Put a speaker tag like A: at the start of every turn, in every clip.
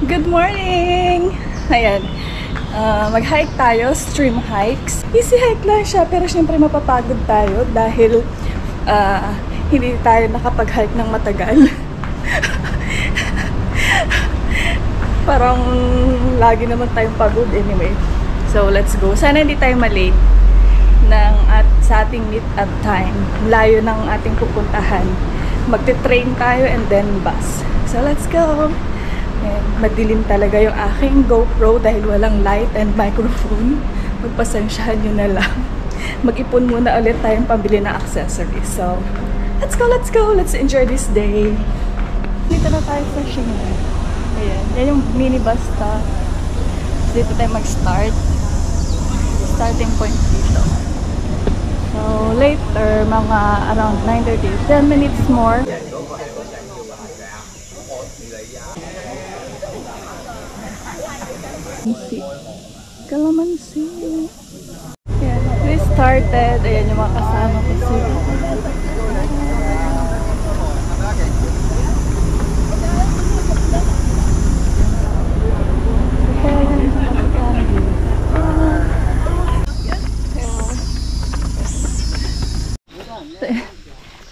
A: Good morning! Ayan, mag-hike tayo, stream hikes. Easy hike lang siya, pero syempre mapapagod tayo dahil hindi tayo nakapag-hike ng matagal. Parang lagi naman tayong pagod anyway. So, let's go. Sana hindi tayo malate sa ating meet-up time. Layo ng ating pupuntahan. Magte-train tayo and then bus. So, let's go! And madilim talaga yung aking GoPro dahil walang light and microphone. Magpasensyahan nyo na lang. Mag-ipon muna ulit tayong pambili ng accessories. So, let's go, let's go! Let's enjoy this day! Dito na tayo sa Shingan. Ayan. Yan yung minibus stop. Dito tayo mag-start. Starting point dito. So, later, mga around 9:30, 10 minutes more. Kalamansi. Ayan. We started. Ayan yung mga kasama ko sila.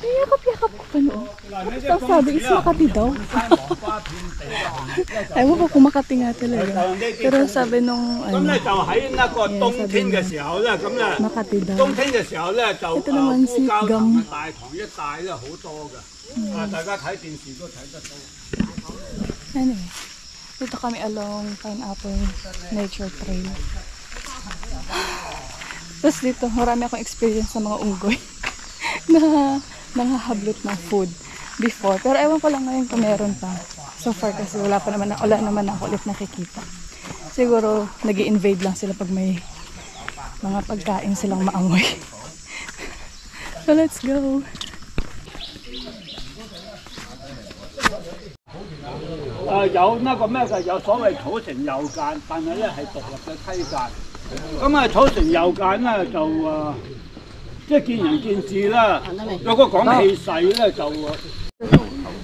A: Yakap-yakap ko pa noon. Basta sabi is Makati daw. Ewan ko kung Makati nga talaga. Pero sabi nung Makati daw. Ito naman si Gam. Anyway, dito kami along Pineapple Nature Trail. Tapos dito, marami akong experience sa mga unggoy na nangahablot ng food before. Pero ewan ko lang ngayon kung meron pa. So far kasi wala naman ako ulit nakikita. Siguro nag-i-invade lang sila pag may mga pagkain silang maamoy. So let's go!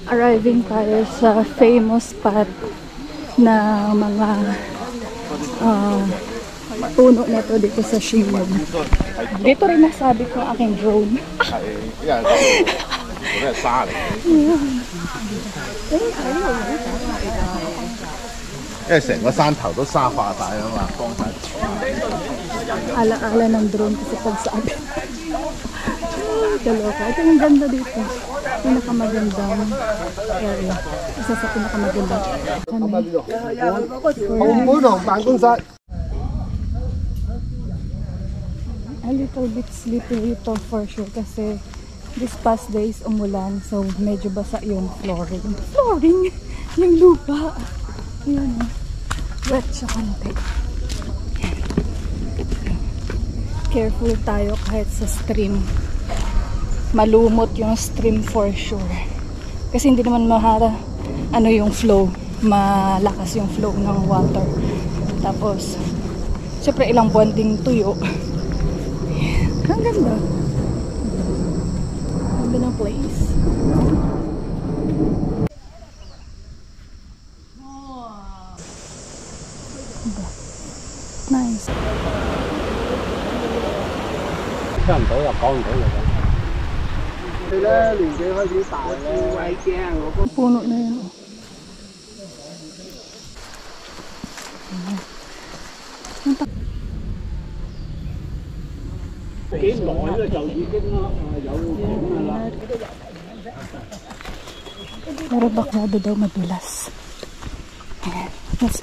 A: Arriving tayo sa famous spot na mga puno nito dito sa Shimon. Dito rin nasabi ko ang aking drone. Ala-ala ng drone kasi pagsabi. Kaloka. Ito yung ganda dito. Pinakamagandang area. Isa sa pinakamagandang a little bit sleepy dito for sure kasi this past days umulan so medyo basa yung flooring. Yung lupa. Ayan. Wet siya konti. Careful tayo kahit sa stream. Malumot yung stream for sure. Kasi hindi naman yung flow. Malakas yung flow ng water. Tapos, syempre ilang buwan ding tuyo. Ang ganda. Ang ganda ng place. Nice. Puno na yun. Pero baklado daw madulas. Let's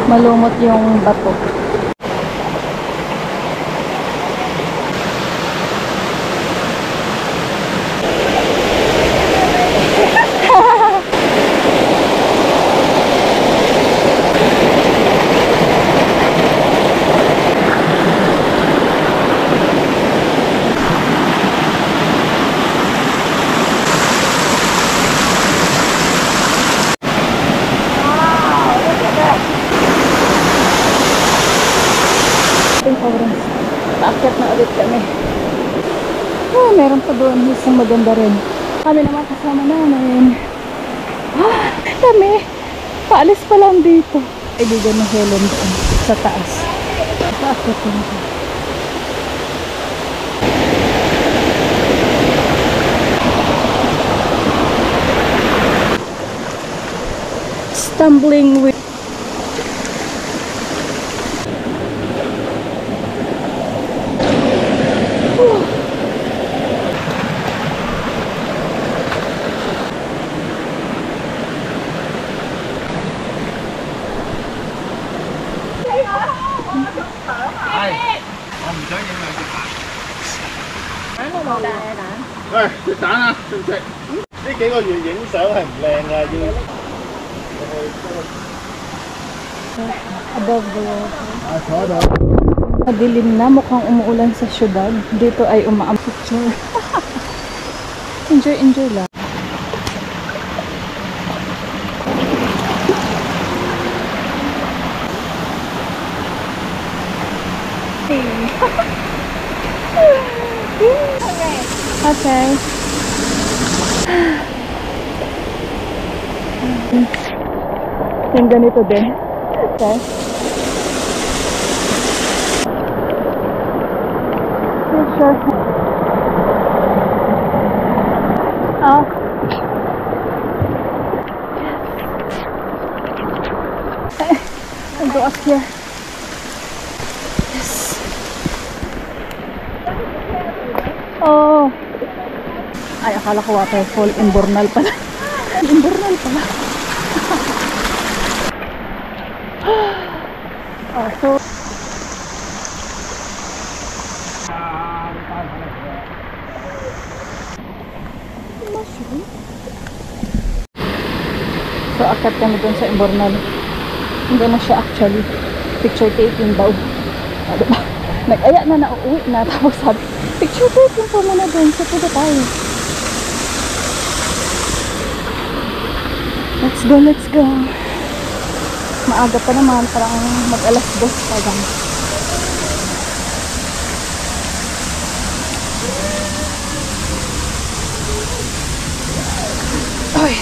A: malumot yung bato. Naakyat na ulit kami. Oh, meron pa doon. Isang maganda rin. Kami naman kasama namin. Ah, kami. Paalis pa lang dito. Kaibigan ni Helen doon sa taas. Paakyat na ito. Stumbling with
B: 喂，隻蛋啊，食唔食？呢幾個月影相係唔靚㗎，要
A: above the water.
B: 坐喺度。
A: Madilim na, mukhang umuulan sa syudad. Dito ay umaam picture. Enjoy lang. Okay. Yung ganito din. Okay. Sure. Oh. I'll go up here. Yes. Oh. Ay, akala ko waterfall. Imbornal pala. Imbornal pala. Oh, so akat kami dun sa Imbornal. Hindi na siya actually. Picture taking daw. Diba? Nag-aya na nauwi na. Tapos sabi, picture taking po muna dun. So, pwede tayo. Let's go, let's go. Maaga pa naman. Parang mag-alas 2 pa lang. Ay!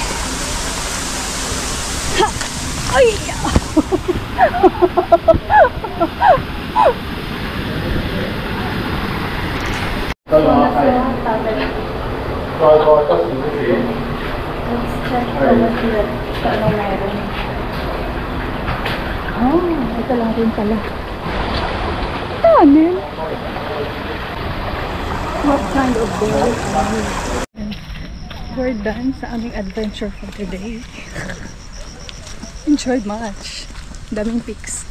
A: Ha! Ay! Let's check over here. Ano meron? Oh, ito lang rin pala. Tanin? What kind of boy? We're done sa aming adventure for today. Enjoyed much. Daming pics.